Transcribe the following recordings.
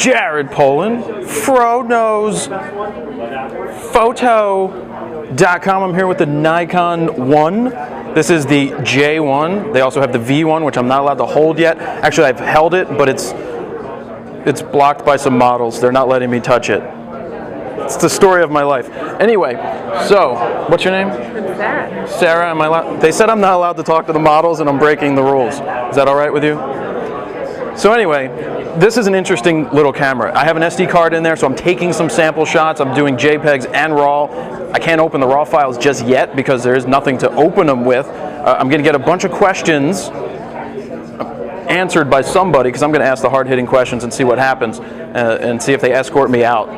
Jared Poland, Frodo's Photo.com. I'm here with the Nikon 1. This is the J1. They also have the V1, which I'm not allowed to hold yet. Actually, I've held it, but it's blocked by some models. They're not letting me touch it. It's the story of my life. Anyway, so what's your name? I'm Sarah. Sarah, am I allowed? They said I'm not allowed to talk to the models, and I'm breaking the rules. Is that all right with you? So anyway, this is an interesting little camera. I have an SD card in there, so I'm taking some sample shots. I'm doing JPEGs and RAW. I can't open the RAW files just yet because there is nothing to open them with. I'm going to get a bunch of questions answered by somebody because I'm going to ask the hard-hitting questions and see what happens and see if they escort me out.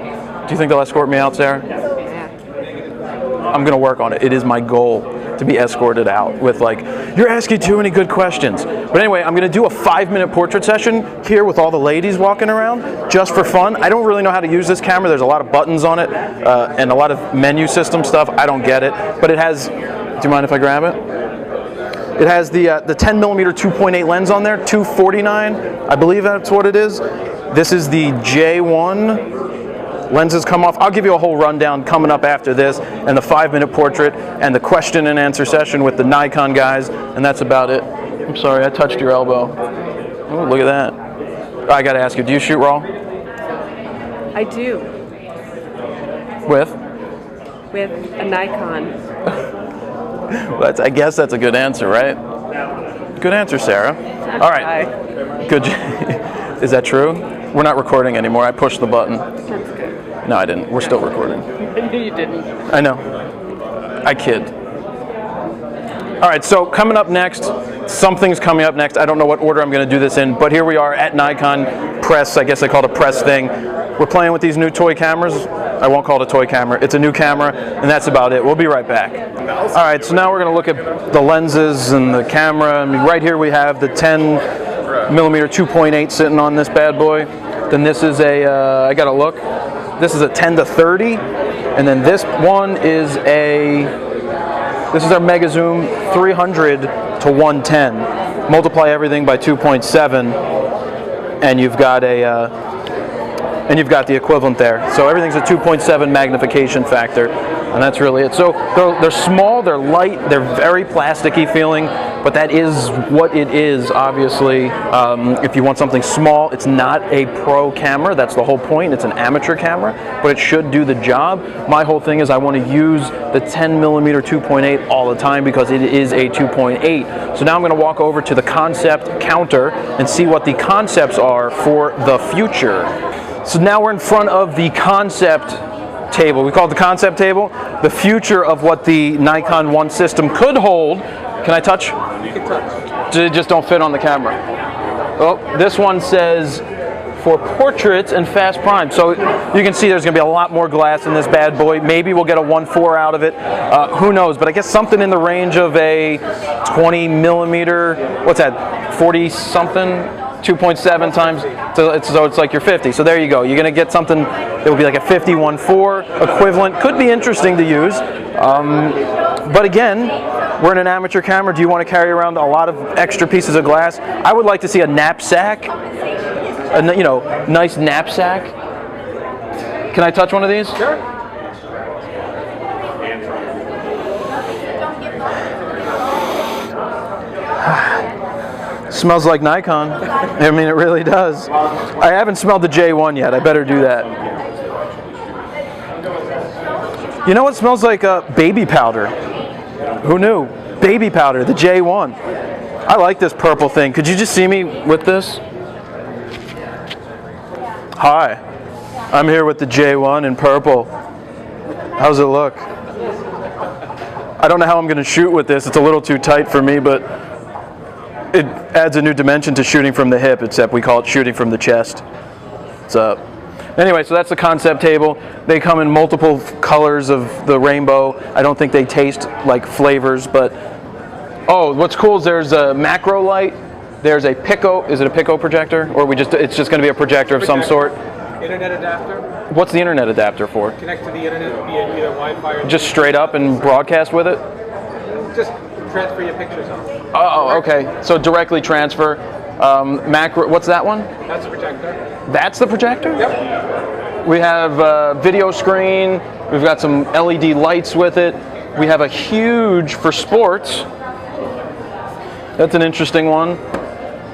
Do you think they'll escort me out, Sarah? Yeah. I'm going to work on it. It is my goal to be escorted out with like, you're asking too many good questions. But anyway, I'm going to do a 5-minute portrait session here with all the ladies walking around just for fun. I don't really know how to use this camera. There's a lot of buttons on it and a lot of menu system stuff. I don't get it. But it has, do you mind if I grab it? It has the 10mm 2.8 lens on there, $249. I believe that's what it is. This is the J1. Lenses come off. I'll give you a whole rundown coming up after this, and the 5-minute portrait, and the question and answer session with the Nikon guys, and that's about it. I'm sorry, I touched your elbow. Oh, look at that. I gotta ask you, do you shoot RAW? I do. With? With a Nikon. I guess that's a good answer, right? Good answer, Sarah. All right. Good. Is that true? We're not recording anymore. I pushed the button. That's good. No, I didn't. We're still recording. I knew you didn't. I know. I kid. All right, so coming up next, something's coming up next. I don't know what order I'm going to do this in, but here we are at Nikon Press. I guess they call it a press thing. We're playing with these new toy cameras. I won't call it a toy camera. It's a new camera, and that's about it. We'll be right back. All right, so now we're going to look at the lenses and the camera. I mean, right here we have the 10mm 2.8 sitting on this bad boy. Then this is a, I got to look. This is a 10-30, and then this one is this is our Mega Zoom 300-110. Multiply everything by 2.7, and you've got the equivalent there. So everything's a 2.7 magnification factor, and that's really it. So they're small, they're light, they're very plasticky feeling, but that is what it is, obviously. If you want something small, it's not a pro camera. That's the whole point. It's an amateur camera, but it should do the job. My whole thing is I want to use the 10mm 2.8 all the time because it is a 2.8. So now I'm going to walk over to the concept counter and see what the concepts are for the future. So now we're in front of the concept table. We call it the concept table. The future of what the Nikon 1 system could hold. Can I touch? You can touch. Just don't fit on the camera. Oh, this one says for portraits and fast prime. So you can see there's going to be a lot more glass in this bad boy. Maybe we'll get a 1.4 out of it. Who knows? But I guess something in the range of a 20mm. What's that? 40 something. 2.7 times, so it's like your 50. So there you go. You're going to get something that will be like a 50-1.4 equivalent. Could be interesting to use. But again, we're in an amateur camera. Do you want to carry around a lot of extra pieces of glass? I would like to see a knapsack, nice knapsack. Can I touch one of these? Sure. Smells like Nikon. I mean, it really does. I haven't smelled the J1 yet. I better do that. You know what smells like? Baby powder. Who knew? Baby powder, the J1. I like this purple thing. Could you just see me with this? Hi. I'm here with the J1 in purple. How's it look? I don't know how I'm going to shoot with this. It's a little too tight for me, but it adds a new dimension to shooting from the hip, except we call it shooting from the chest. What's up? Anyway, so that's the concept table. They come in multiple colors of the rainbow. I don't think they taste like flavors, but oh, what's cool is there's a macro light. There's a Pico. Is it a Pico projector, or it's just going to be a projector of some sort? Internet adapter. What's the internet adapter for? Connect to the internet via either Wi-Fi or just straight up and broadcast with it? just transfer your pictures on. Oh, okay. So directly transfer. Macro. What's that one? That's a projector. That's the projector? Yep. We have a video screen. We've got some LED lights with it. We have a huge for sports. That's an interesting one.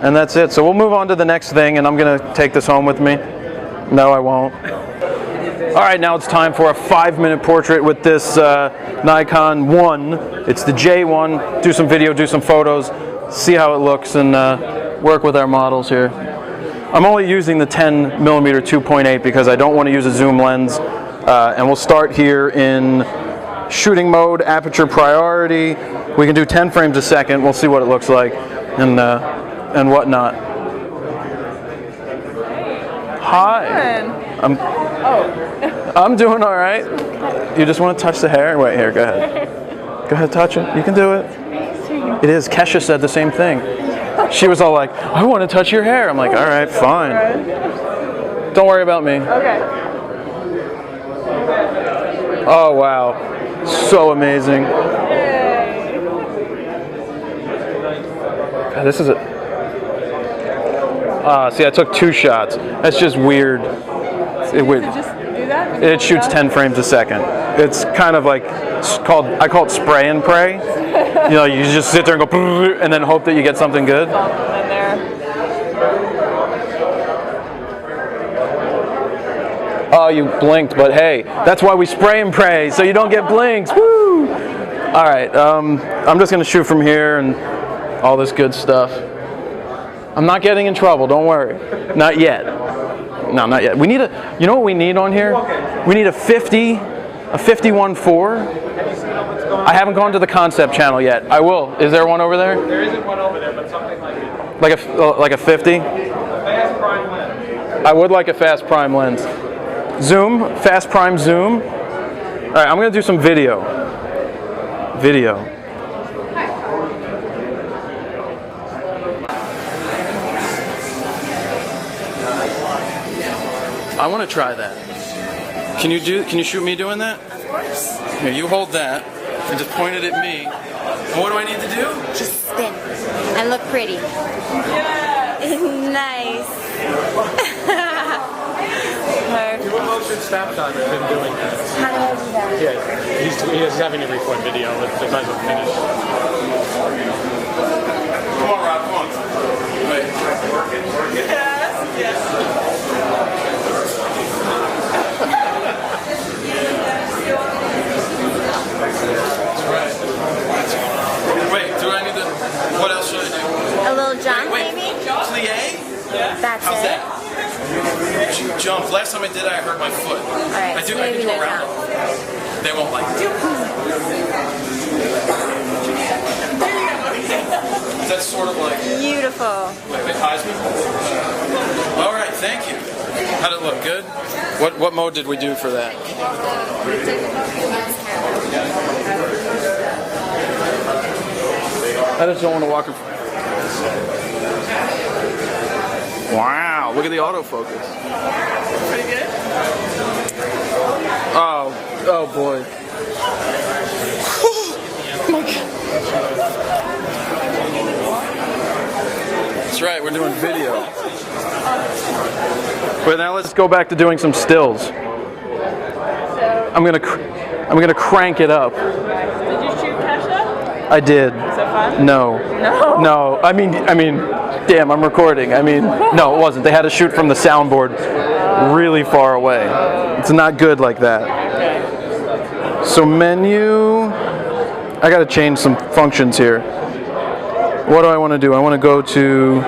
And that's it. So we'll move on to the next thing, and I'm going to take this home with me. No, I won't. All right, now it's time for a 5-minute portrait with this Nikon 1. It's the J1. Do some video, do some photos, see how it looks, and work with our models here. I'm only using the 10mm 2.8 because I don't want to use a zoom lens. And we'll start here in shooting mode, aperture priority. We can do 10 frames a second. We'll see what it looks like and whatnot. Hi. I'm doing all right. You just want to touch the hair? Wait, here, go ahead. Go ahead, touch it. You can do it. It is. Kesha said the same thing. She was all like, I want to touch your hair. I'm like, all right, fine. Don't worry about me. Okay. Oh, wow. So amazing. God, this is a... see, I took 2 shots. That's just weird. Just do that? It shoots 10 frames a second. It's kind of like, I call it spray and pray. You know, you just sit there and go, and then hope that you get something good. Oh, you blinked, but hey, that's why we spray and pray, so you don't get blinks. Woo! All right, I'm just gonna shoot from here and all this good stuff. I'm not getting in trouble, don't worry. Not yet. No, not yet. We need a, you know what we need on here? We need a 51.4. I haven't gone to the concept channel yet. I will. Is there one over there? There isn't one over there, but something like it. Like a 50? Fast prime lens. I would like a fast prime lens. Zoom, fast prime zoom. All right, I'm gonna do some video. I want to try that. Can you shoot me doing that? Of course. Here, you hold that and just point it at me. And what do I need to do? Just spin and look pretty. Nice. Perfect. What motion Snapshot has been doing that? How do I do that? Yeah, he's having to record video with the time of finish. Come on, Rob, come on. Wait. Yes. That's right. Wait, do I need to, what else should I do? A little jump, Wait, maybe? plie? That's How's it. that? Jump. Last time I did it, I hurt my foot. Alright, I so do maybe no around. jump. They won't like it. Is that sort of like... Beautiful. Wait, eyes me? All right, thank you. How'd it look? Good? What mode did we do for that? I just don't want to walk in front. Wow, look at the autofocus. Pretty good? Oh boy. Oh my God. That's right, we're doing video. But now let's go back to doing some stills. I'm gonna crank it up. Did you shoot Kesha? I did. Was that fun? No. No? I mean, damn, I'm recording. I mean, no, it wasn't. They had to shoot from the soundboard really far away. It's not good like that. So menu, I gotta change some functions here. What do I want to do? I want to go to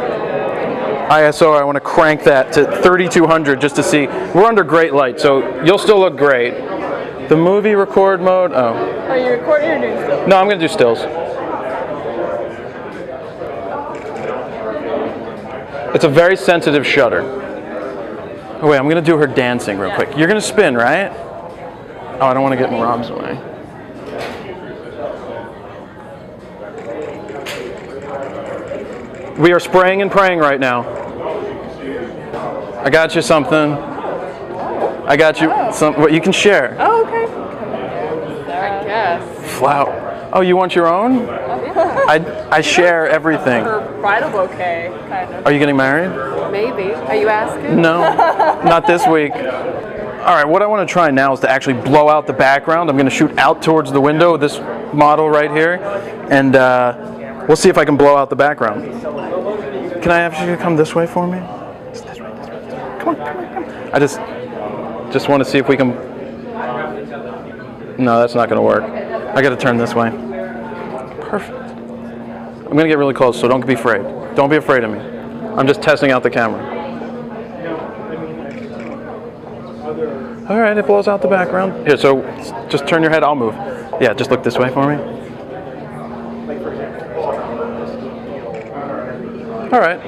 ISO. I want to crank that to 3200 just to see. We're under great light, so you'll still look great. The movie record mode, oh. Are you recording or doing still? No, I'm gonna do stills. It's a very sensitive shutter. Oh wait, I'm gonna do her dancing real quick. You're gonna spin, right? Oh, I don't want to get in Rob's way. We are spraying and praying right now. I got you something. I got you some. What you can share. Oh, okay. I guess. Flower. Oh, you want your own? Yeah. I share everything. Her bridal bouquet, kind of. Are you getting married? Maybe. Are you asking? No, not this week. All right, what I want to try now is to actually blow out the background. I'm going to shoot out towards the window, this model right here, and we'll see if I can blow out the background. Can I have you come this way for me? Come on. I just want to see if we can. No, that's not going to work. I got to turn this way. Perfect. I'm going to get really close, so don't be afraid. Don't be afraid of me. I'm just testing out the camera. All right, it blows out the background. Here, so just turn your head, I'll move. Yeah, just look this way for me. All right,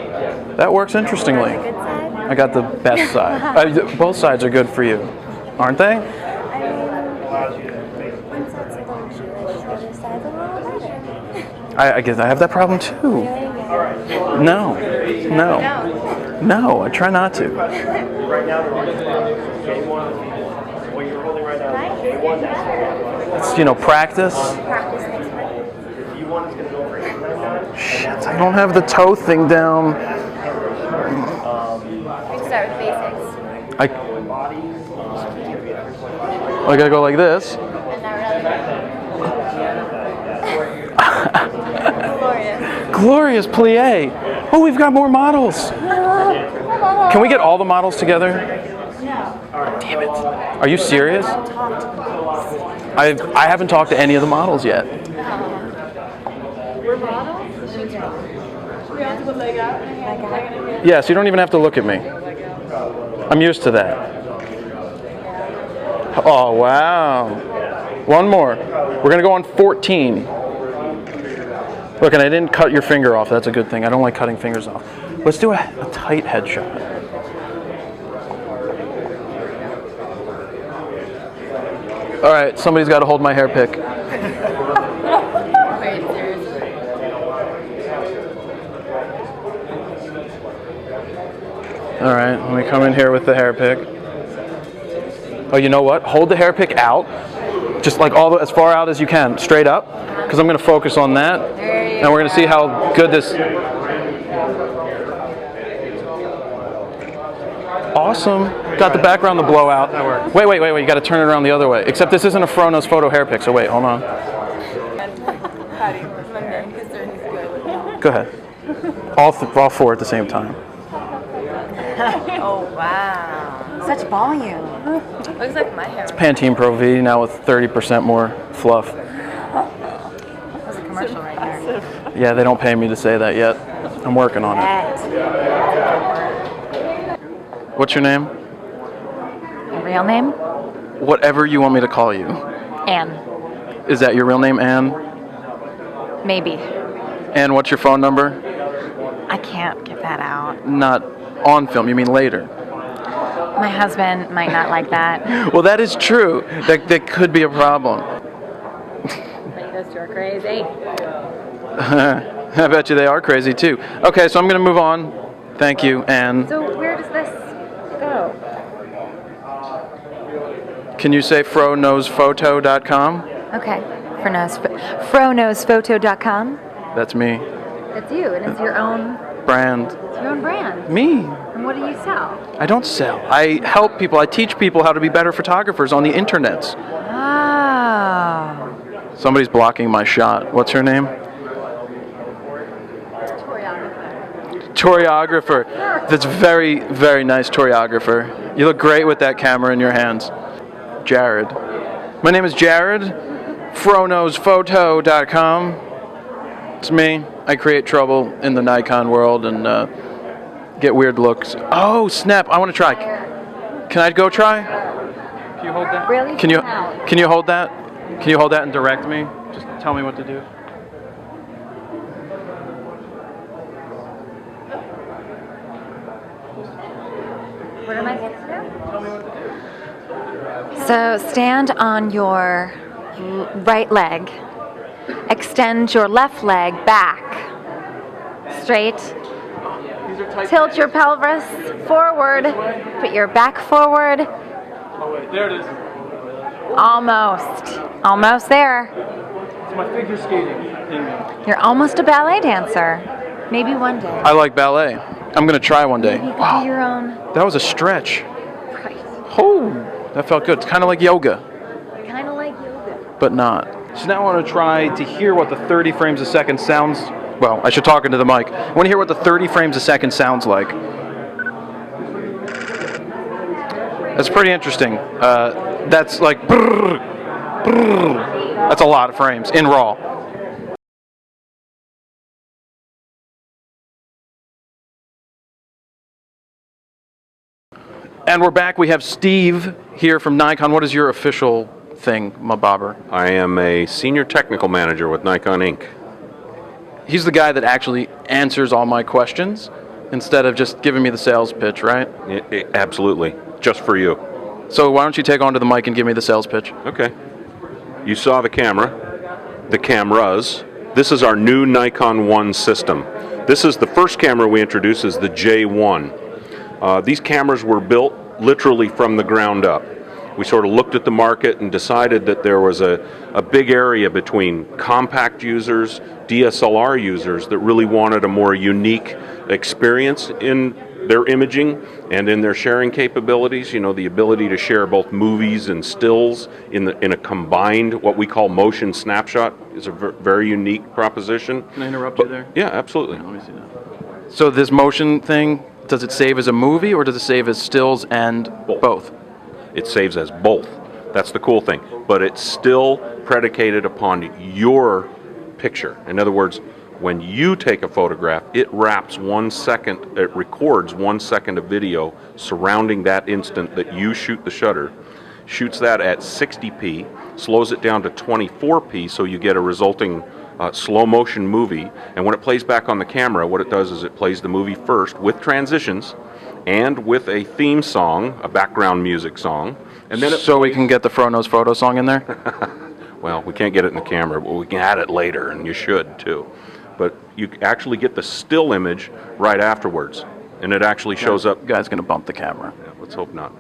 that works interestingly. Good side? I got the best side. Both sides are good for you, aren't they? I mean, one side's a little Jewish, the other side's a little better. I guess I have that problem too. No, I try not to. It's, practice. Practice makes perfect. Shit, I don't have the toe thing down. We can start with basics. I gotta go like this. And not really. Glorious. Glorious plie. Oh, we've got more models. Can we get all the models together? No. Damn it. Are you serious? I haven't talked to any of the models yet. We're models? We have to put leg out. Yes, you don't even have to look at me. I'm used to that. Oh, wow. One more. We're going to go on 14. Look, and I didn't cut your finger off. That's a good thing. I don't like cutting fingers off. Let's do a tight headshot. All right, somebody's got to hold my hair pick. All right, let me come in here with the hair pick. Oh, you know what? Hold the hair pick out, just like as far out as you can, straight up, because I'm going to focus on that, and we're going to see how good this. Awesome. Got the background to blow out. Wait. You got to turn it around the other way. Except this isn't a Frono's photo hair pick, so wait, hold on. Go ahead. All four at the same time. Oh, wow. Such volume. Looks like my hair. Pantene Pro V now with 30% more fluff. That's a commercial right there. Yeah, they don't pay me to say that yet. I'm working on it. What's your name? Real name? Whatever you want me to call you. Anne. Is that your real name, Anne? Maybe. And what's your phone number? I can't get that out. Not on film, you mean later. My husband might not like that. Well, that is true. That could be a problem. You're crazy. I bet you they are crazy too. Okay, so I'm going to move on. Thank you, Anne. So where does this go? Can you say froKnowsPhoto.com? Okay. FroKnowsPhoto.com. That's me. It's you, and it's your own Brand. brand. Me. And what do you sell? I don't sell. I help people. I teach people how to be better photographers on the internets. Oh. Somebody's blocking my shot. What's her name? Choreographer. That's very, very nice choreographer. You look great with that camera in your hands. Jared. My name is Jared. FroKnowsPhoto.com. It's me. I create trouble in the Nikon world and get weird looks. Oh, snap. I want to try. Can I go try? Can you hold that? Really? Can you hold that? Can you hold that and direct me? Just tell me what to do. What am I supposed to do? So stand on your right leg. Extend your left leg back. Straight. Tilt your pelvis forward. Put your back forward. Oh, wait. There it is. Almost. Almost there. my figure skating. You're almost a ballet dancer. Maybe one day. I like ballet. I'm gonna try one day. You could do your own. That was a stretch. Right. Oh, that felt good. It's kind of like yoga, Kind of like yoga. but not. So now I want to try to hear what the 30 frames a second sounds. Well, I should talk into the mic. I want to hear what the 30 frames a second sounds like. That's pretty interesting. That's like brrr, brrr. That's a lot of frames in RAW. And we're back. We have Steve here from Nikon. What is your official thing, Mabobber? I am a senior technical manager with Nikon Inc. He's the guy that actually answers all my questions instead of just giving me the sales pitch, right? Absolutely. Just for you. So why don't you take onto the mic and give me the sales pitch? Okay. You saw the camera, the cameras. This is our new Nikon One system. This is the first camera we introduced, is the J1. These cameras were built literally from the ground up. We sort of looked at the market and decided that there was a big area between compact users, DSLR users that really wanted a more unique experience in their imaging and in their sharing capabilities. You know, the ability to share both movies and stills in a combined, what we call motion snapshot, is a very unique proposition. Can I interrupt you there? Yeah, absolutely. Let me see that. So this motion thing, does it save as a movie or does it save as stills and both? It saves as both. That's the cool thing. But it's still predicated upon your picture. In other words, when you take a photograph, it wraps 1 second, it records 1 second of video surrounding that instant that you shoot the shutter, shoots that at 60p, slows it down to 24p so you get a resulting slow motion movie. And when it plays back on the camera, what it does is it plays the movie first with transitions and with a theme song, a background music song. And then So we can get the Frono's photo song in there? well, we can't get it in the camera, but we can add it later, and you should too. But you actually get the still image right afterwards, and it actually shows up. Guy's gonna bump the camera. Yeah, let's hope not.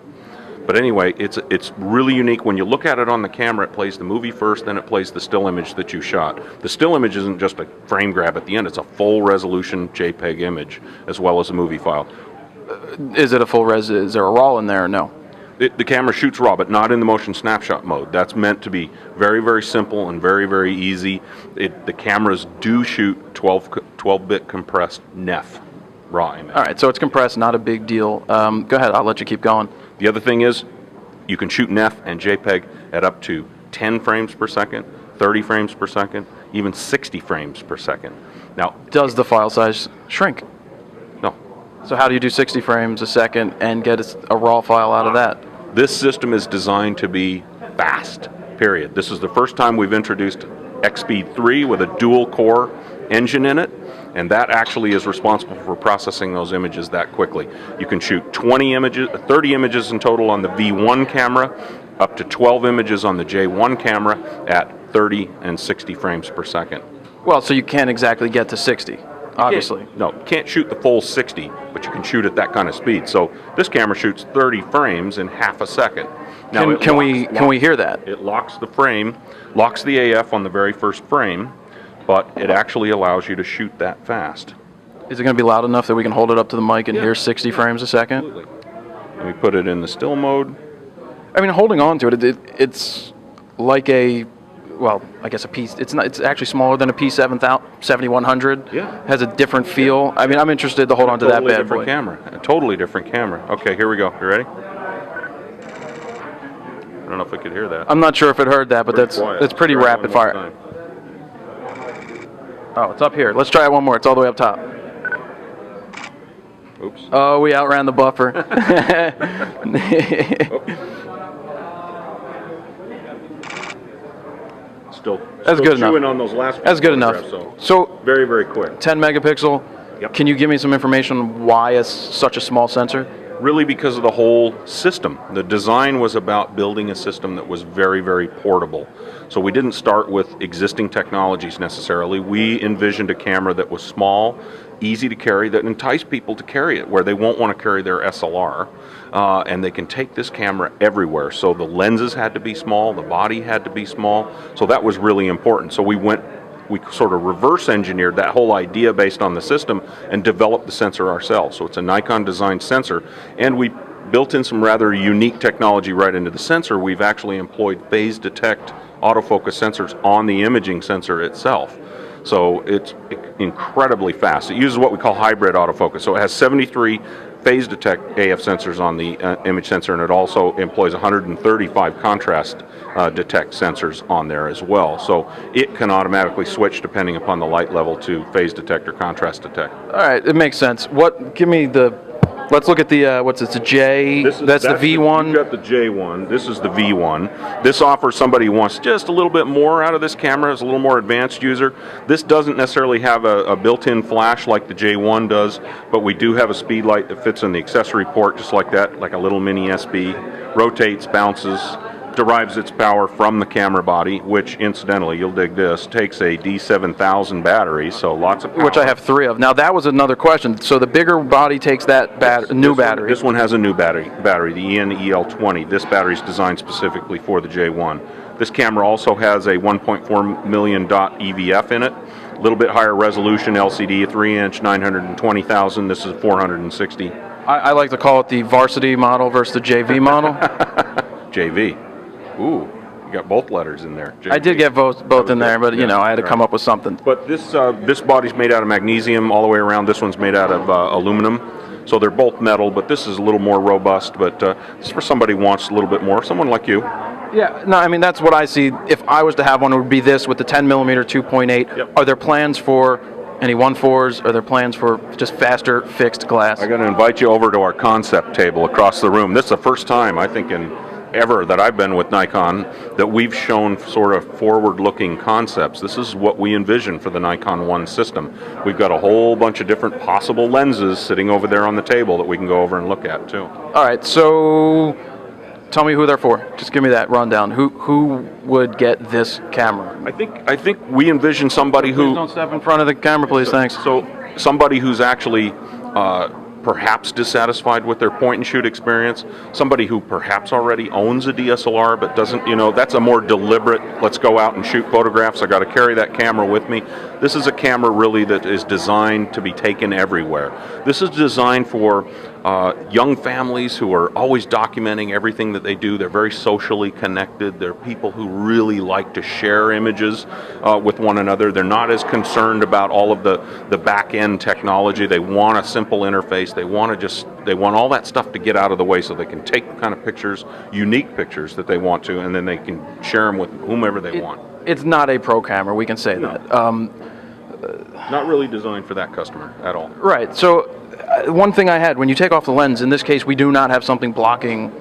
But anyway, it's really unique. When you look at it on the camera, it plays the movie first, then it plays the still image that you shot. The still image isn't just a frame grab at the end, it's a full resolution JPEG image, as well as a movie file. Is it a full res? Is there a RAW in there or no? The camera shoots RAW, but not in the motion snapshot mode. That's meant to be very, very simple and very, very easy. The cameras do shoot 12-bit compressed NEF RAW image. All right, so it's compressed, not a big deal. Go ahead, I'll let you keep going. The other thing is, you can shoot NEF and JPEG at up to 10 frames per second, 30 frames per second, even 60 frames per second. Now, Does the file size shrink? no. So how do you do 60 frames a second and get a RAW file out of that? This system is designed to be fast, period. This is the first time we've introduced XSpeed 3 with a dual core engine in it, and that actually is responsible for processing those images that quickly. You can shoot 30 images in total on the V1 camera, up to 12 images on the J1 camera at 30 and 60 frames per second. Well, so you can't exactly get to 60, obviously. No, you can't shoot the full 60, but you can shoot at that kind of speed. So this camera shoots 30 frames in half a second. Now, Can we hear that? It locks the frame, locks the AF on the very first frame, but it actually allows you to shoot that fast. Is it going to be loud enough that we can hold it up to the mic and hear 60 frames a second? Absolutely. Let me put it in the still mode. I mean, holding on to it, it's like a, well, I guess a P. It's not. It's actually smaller than a P7100. Yeah. Has a different feel. I mean, I'm interested to hold on to that bad boy. A totally different camera. Okay, here we go. You ready? I don't know if I could hear that. I'm not sure if it heard that, but Pretty quiet. that's pretty Try it rapid one more fire. time. Oh, it's up here. Let's try it one more. It's all the way up top. Oops. Oh, we outran the buffer. Still That's good enough. chewing on those last That's good enough. photographs, So, very, very quick. 10 megapixel. Yep. Can you give me some information on why it's such a small sensor? really because of the whole system. The design was about building a system that was very, very portable. So we didn't start with existing technologies necessarily. We envisioned a camera that was small, easy to carry, that enticed people to carry it, where they won't want to carry their SLR, and they can take this camera everywhere. So the lenses had to be small, the body had to be small, so that was really important. So we sort of reverse engineered that whole idea based on the system and developed the sensor ourselves. So it's a Nikon designed sensor, and we built in some rather unique technology right into the sensor. We've actually employed phase detect autofocus sensors on the imaging sensor itself. So it's incredibly fast. It uses what we call hybrid autofocus. So it has 73 phase detect AF sensors on the image sensor, and it also employs 135 contrast detect sensors on there as well. So it can automatically switch depending upon the light level to phase detect or contrast detect. All right, it makes sense. Give me the, let's look at the, what's it, the J, that's the V1? You've got the J1, this is the V1. This offers somebody who wants just a little bit more out of this camera, is a little more advanced user. This doesn't necessarily have a built-in flash like the J1 does, but we do have a speed light that fits in the accessory port just like that, like a little mini SB, rotates, bounces, derives its power from the camera body, which incidentally, you'll dig this, takes a D7000 battery, so lots of power. Which I have 3 of. Now that was another question. So the bigger body takes that battery. This one has a new battery, the EN-EL20. This battery is designed specifically for the J1. This camera also has a 1.4 million dot EVF in it, a little bit higher resolution LCD, a 3-inch, 920,000. This is 460. I like to call it the varsity model versus the JV model. JV. Ooh, you got both letters in there. JV. I did get both in there, but you know, I had to come up with something. But this body's made out of magnesium all the way around. This one's made out of aluminum. So they're both metal, but this is a little more robust. But this is for somebody who wants a little bit more, someone like you. Yeah, no, I mean, that's what I see. If I was to have one, it would be this with the 10mm 2.8. Yep. Are there plans for any 1.4s? Are there plans for just faster fixed glass? I'm going to invite you over to our concept table across the room. This is the first time, I think, ever that I've been with Nikon that we've shown sort of forward-looking concepts. This is what we envision for the Nikon One system. We've got a whole bunch of different possible lenses sitting over there on the table that we can go over and look at too. All right, so tell me who they're for. Just give me that rundown. Who would get this camera? I think we envision somebody who... Please don't step in front of the camera, please. Thanks. So somebody who's actually perhaps dissatisfied with their point-and-shoot experience, somebody who perhaps already owns a DSLR but doesn't, you know, that's a more deliberate, let's go out and shoot photographs, I got to carry that camera with me. This is a camera really that is designed to be taken everywhere. This is designed for young families who are always documenting everything that they do. They're very socially connected. They're people who really like to share images with one another. They're not as concerned about all of the back-end technology. They want a simple interface. They want all that stuff to get out of the way so they can take the kind of pictures, unique pictures that they want to, and then they can share them with whomever they want. It's not a pro camera, we can say that. Not really designed for that customer at all. Right, so one thing I had, when you take off the lens, in this case we do not have something blocking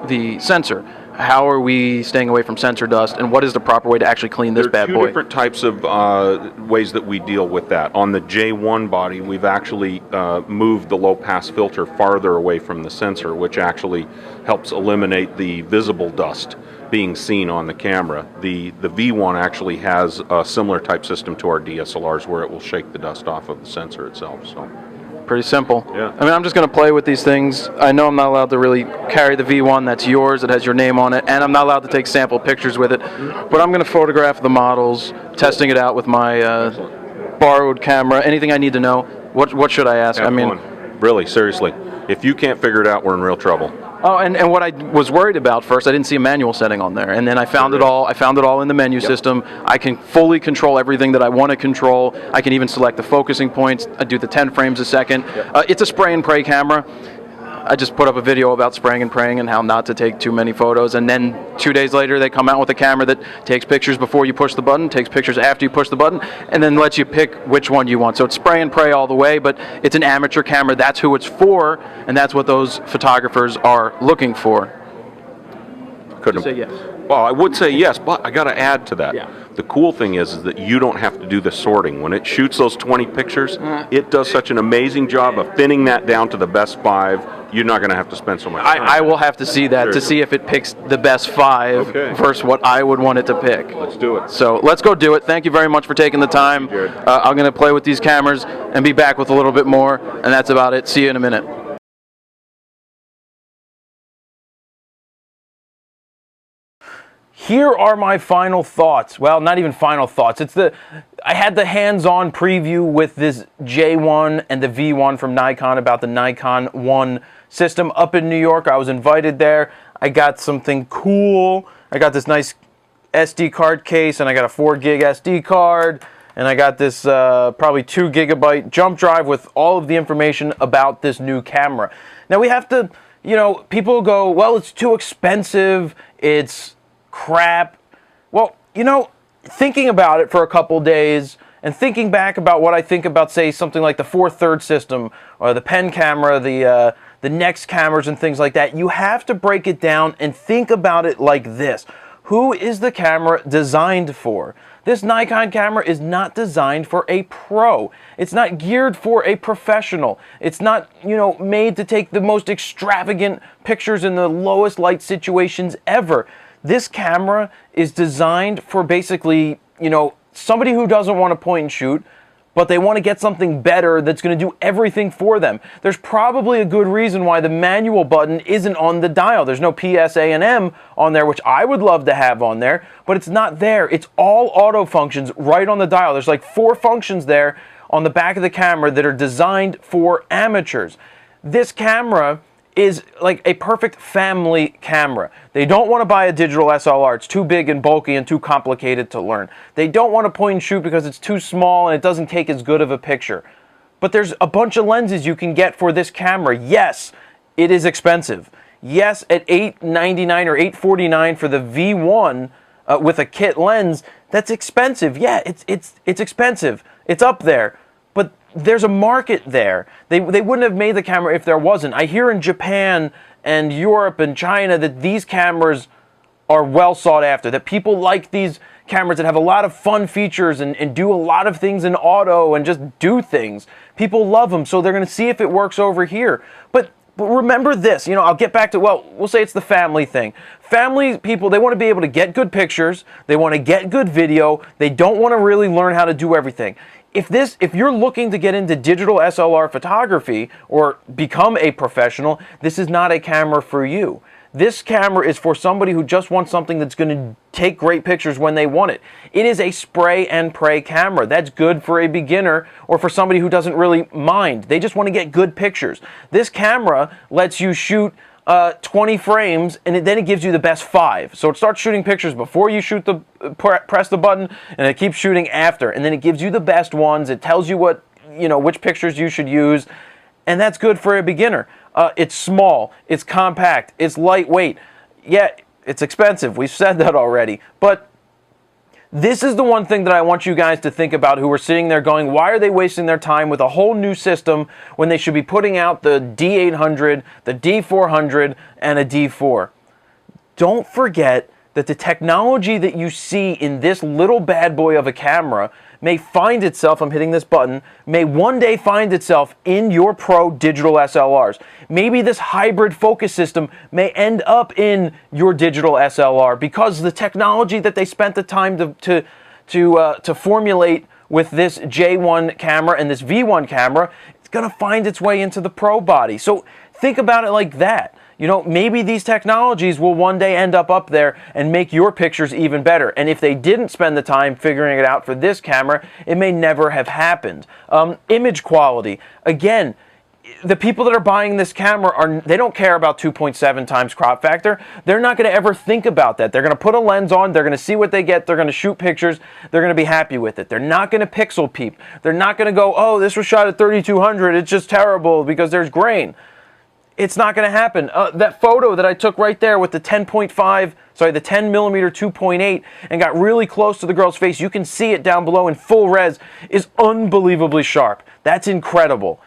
the sensor. How are we staying away from sensor dust, and what is the proper way to actually clean this bad boy? There are two different types of ways that we deal with that. On the J1 body, we've actually moved the low-pass filter farther away from the sensor, which actually helps eliminate the visible dust being seen on the camera. The V1 actually has a similar type system to our DSLRs where it will shake the dust off of the sensor itself. So. Pretty simple. Yeah. I mean, I'm just going to play with these things. I know I'm not allowed to really carry the V1 that's yours, it has your name on it, and I'm not allowed to take sample pictures with it. But I'm going to photograph the models, testing it out with my borrowed camera. Anything I need to know? What should I ask? Have I mean, fun. Really, seriously. If you can't figure it out, we're in real trouble. Oh, and what I was worried about first, I didn't see a manual setting on there, and then I found it all. I found it all in the menu system. I can fully control everything that I want to control. I can even select the focusing points. I do the 10 frames a second. It's a spray and pray camera. I just put up a video about spraying and praying and how not to take too many photos, and then 2 days later they come out with a camera that takes pictures before you push the button, takes pictures after you push the button, and then lets you pick which one you want. So it's spray and pray all the way, but it's an amateur camera. That's who it's for, and that's what those photographers are looking for. Couldn't Say yes. Well, I would say yes, but I got to add to that. Yeah. The cool thing is that you don't have to do the sorting. When it shoots those 20 pictures, it does such an amazing job of thinning that down to the best 5. You're not going to have to spend so much time. I will have to see that to see if it picks the best 5 Okay. versus what I would want it to pick. Let's do it. So let's go do it. Thank you very much for taking the time. Jared. I'm going to play with these cameras and be back with a little bit more, and that's about it. See you in a minute. Here are my final thoughts. Well, not even final thoughts. I had the hands-on preview with this J1 and the V1 from Nikon about the Nikon One system up in New York. I was invited there. I got something cool. I got this nice SD card case, and I got a 4 gig SD card, and I got this probably 2 gigabyte jump drive with all of the information about this new camera. Now we have to, people go, well, it's too expensive. It's crap. Well, thinking about it for a couple days and thinking back about what I think about, say, something like the 4/3 system or the pen camera, the Nex cameras and things like that, you have to break it down and think about it like this. Who is the camera designed for? This Nikon camera is not designed for a pro. It's not geared for a professional. It's not, made to take the most extravagant pictures in the lowest light situations ever. This camera is designed for basically, somebody who doesn't want to point and shoot, but they want to get something better that's going to do everything for them. There's probably a good reason why the manual button isn't on the dial. There's no PSA&M on there, which I would love to have on there, but it's not there. It's all auto functions right on the dial. There's like 4 functions there on the back of the camera that are designed for amateurs. This camera is like a perfect family camera. They don't want to buy a digital SLR. It's too big and bulky and too complicated to learn. They don't want to point and shoot because it's too small and it doesn't take as good of a picture. But there's a bunch of lenses you can get for this camera. Yes, it is expensive. Yes, at $899 or $849 for the V1 with a kit lens, that's expensive. Yeah, it's expensive. It's up there. But there's a market there. They wouldn't have made the camera if there wasn't. I hear in Japan and Europe and China that these cameras are well sought after, that people like these cameras that have a lot of fun features and do a lot of things in auto and just do things. People love them, so they're going to see if it works over here. But remember this, I'll get back to, we'll say it's the family thing. Family people, they want to be able to get good pictures. They want to get good video. They don't want to really learn how to do everything. If you're looking to get into digital SLR photography or become a professional, this is not a camera for you. This camera is for somebody who just wants something that's going to take great pictures when they want it. It is a spray and pray camera. That's good for a beginner or for somebody who doesn't really mind. They just want to get good pictures. This camera lets you shoot 20 frames, and then it gives you the best 5. So it starts shooting pictures before you press the button, and it keeps shooting after. And then it gives you the best ones. It tells you which pictures you should use, and that's good for a beginner. It's small, it's compact, it's lightweight. Yeah, it's expensive. We've said that already, but this is the one thing that I want you guys to think about who are sitting there going, why are they wasting their time with a whole new system when they should be putting out the D800, the D400, and a D4? Don't forget that the technology that you see in this little bad boy of a camera may find itself, I'm hitting this button, may one day find itself in your pro digital SLRs. Maybe this hybrid focus system may end up in your digital SLR because the technology that they spent the time to formulate with this J1 camera and this V1 camera, it's going to find its way into the pro body. So think about it like that. Maybe these technologies will one day end up there and make your pictures even better. And if they didn't spend the time figuring it out for this camera, it may never have happened. Image quality. Again, the people that are buying this camera, they don't care about 2.7 times crop factor. They're not going to ever think about that. They're going to put a lens on, they're going to see what they get, they're going to shoot pictures, they're going to be happy with it. They're not going to pixel peep. They're not going to go, oh, this was shot at 3200, it's just terrible because there's grain. It's not going to happen. That photo that I took right there with the 10 millimeter 2.8 and got really close to the girl's face, you can see it down below in full res, is unbelievably sharp. That's incredible.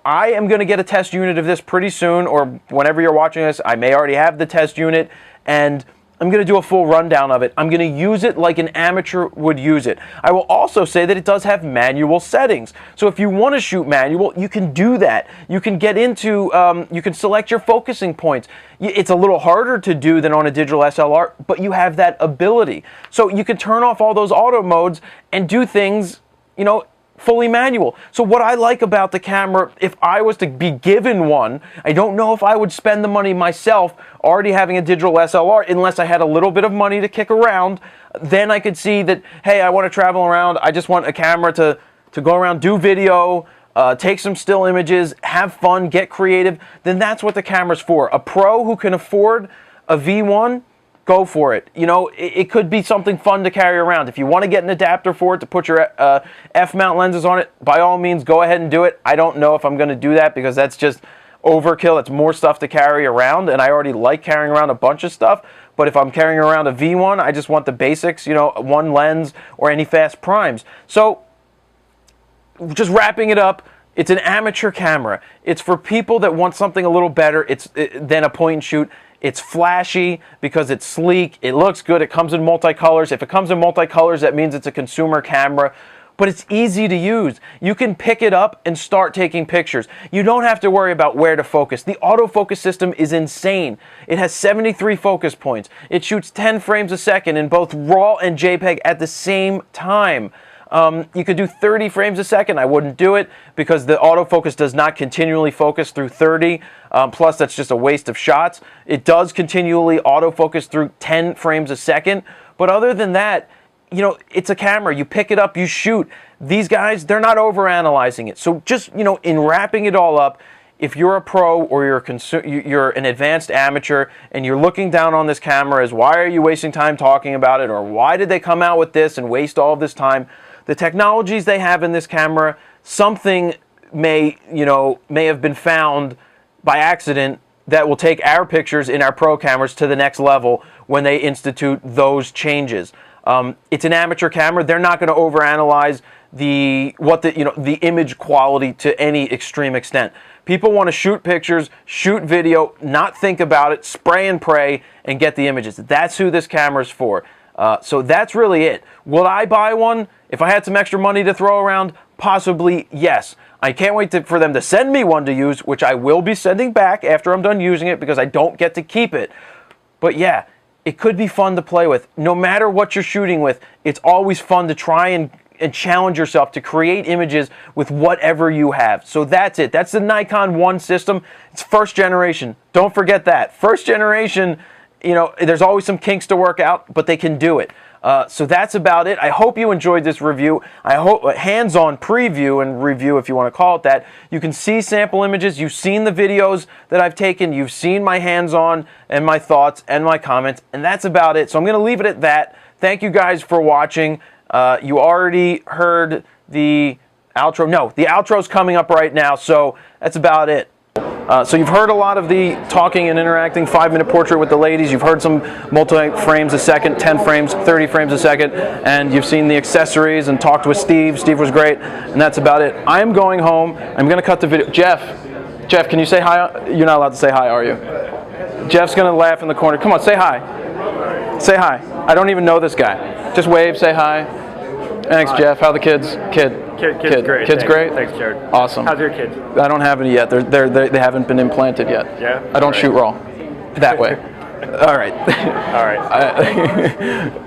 I am going to get a test unit of this pretty soon, or whenever you're watching this, I may already have the test unit, and I'm going to do a full rundown of it. I'm going to use it like an amateur would use it. I will also say that it does have manual settings. So if you want to shoot manual, you can do that. You can get into, you can select your focusing points. It's a little harder to do than on a digital SLR, but you have that ability. So you can turn off all those auto modes and do things, you know, fully manual. So what I like about the camera, if I was to be given one, I don't know if I would spend the money myself already having a digital SLR unless I had a little bit of money to kick around. Then I could see that, hey, I want to travel around. I just want a camera to go around, do video, take some still images, have fun, get creative. Then that's what the camera's for. A pro who can afford a V1, go for it. You know, it could be something fun to carry around. If you want to get an adapter for it to put your F-mount lenses on it, by all means, go ahead and do it. I don't know if I'm going to do that because that's just overkill. It's more stuff to carry around, and I already like carrying around a bunch of stuff. But if I'm carrying around a V1, I just want the basics, you know, one lens or any fast primes. So, just wrapping it up, it's an amateur camera. It's for people that want something a little better than a point and shoot. It's flashy because it's sleek, it looks good, it comes in multicolors. If it comes in multicolors, that means it's a consumer camera. But it's easy to use. You can pick it up and start taking pictures. You don't have to worry about where to focus. The autofocus system is insane. It has 73 focus points. It shoots 10 frames a second in both RAW and JPEG at the same time. You could do 30 frames a second. I wouldn't do it because the autofocus does not continually focus through 30. Plus, that's just a waste of shots. It does continually autofocus through 10 frames a second. But other than that, you know, it's a camera. You pick it up, you shoot. These guys, they're not overanalyzing it. So just, you know, in wrapping it all up, if you're a pro or you're an advanced amateur and you're looking down on this camera as why are you wasting time talking about it, or why did they come out with this and waste all of this time? The technologies they have in this camera, something may have been found by accident that will take our pictures in our pro cameras to the next level when they institute those changes. It's an amateur camera. They're not going to overanalyze the image quality to any extreme extent. People want to shoot pictures, shoot video, not think about it, spray and pray, and get the images. That's who this camera's for. So that's really it. Will I buy one? If I had some extra money to throw around, possibly yes. I can't wait for them to send me one to use, which I will be sending back after I'm done using it because I don't get to keep it. But yeah, it could be fun to play with. No matter what you're shooting with, it's always fun to try and challenge yourself to create images with whatever you have. So that's it. That's the Nikon One system. It's first generation. Don't forget that. First generation, you know, there's always some kinks to work out, but they can do it. So that's about it. I hope you enjoyed this review. I hope hands-on preview and review, if you want to call it that. You can see sample images. You've seen the videos that I've taken. You've seen my hands-on and my thoughts and my comments, and that's about it. So I'm going to leave it at that. Thank you guys for watching. You already heard the outro. No, the outro's coming up right now, so that's about it. So you've heard a lot of the talking and interacting 5-minute portrait with the ladies. You've heard some multi-frames a second, 10 frames, 30 frames a second, and you've seen the accessories and talked with Steve. Steve was great, and that's about it. I'm going home. I'm going to cut the video. Jeff, can you say hi? You're not allowed to say hi, are you? Jeff's going to laugh in the corner. Come on, say hi. Say hi. I don't even know this guy. Just wave, say hi. Thanks, Jeff. How are the kids? Kid's great. Kid's great? Thanks, Jared. Awesome. How's your kids? I don't have any yet. They haven't been implanted yet. Yeah? I don't shoot raw. That way. All right. All right.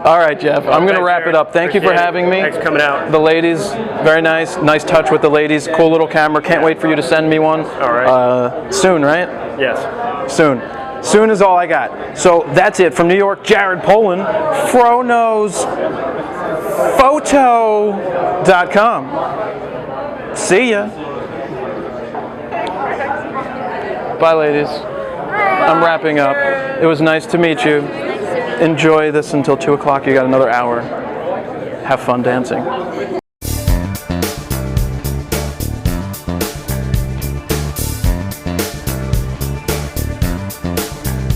All right, Jeff. I'm going to wrap it up. Thank you for having me. Thanks for coming out. The ladies, very nice. Nice touch with the ladies. Cool little camera. Can't wait for you to send me one. All right. Soon, right? Yes. Soon. Soon is all I got. So that's it. From New York, Jared Poland, FroKnowsPhoto.com. See ya. Bye, ladies. I'm wrapping up. It was nice to meet you. Enjoy this until 2 o'clock. You got another hour. Have fun dancing.